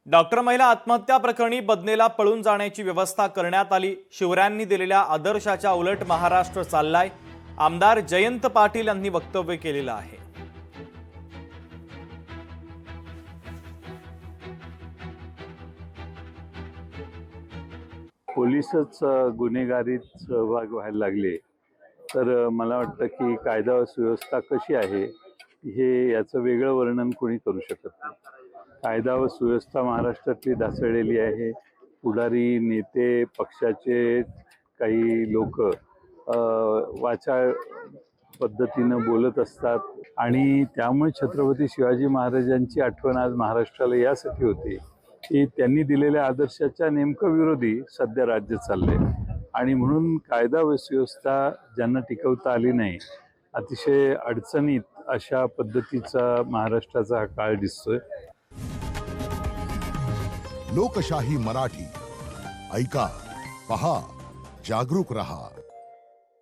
Doctor महिला आत्महत्या प्रकरणी बदनेला पळून जाण्याची व्यवस्था करण्यात आली। शिवरायांनी दिलेल्या आदर्शाच्या उलट महाराष्ट्र चाललाय, आमदार जयंत पाटील यांनी वक्तव्य केलेलं आहे। पोलीसच गुन्हेगारीत सहभाग व्हायला लागले तर मला वाटतं की कायदा व सुव्यवस्था कशी आहे हे याचं वेगळं वर्णन कोणी करू शकत नाही। कायदा व सुव्यवस्था महाराष्ट्रातली ढासळलेली आहे। पुढारी नेते पक्षाचे काही लोक वाचाळ पद्धतीनं बोलत असतात आणि त्यामुळे छत्रपती शिवाजी महाराजांची आठवण आज महाराष्ट्राला यासाठी होते की त्यांनी दिलेल्या आदर्शाच्या नेमकं विरोधी सध्या राज्य चाललंय आणि म्हणून कायदा व सुव्यवस्था ज्यांना टिकवता आली नाही, अतिशय अडचणीत अशा पद्धतीचा महाराष्ट्राचा हा काळ दिसतोय। लोकशाही मराठी ऐका, पहा, जागरूक रहा।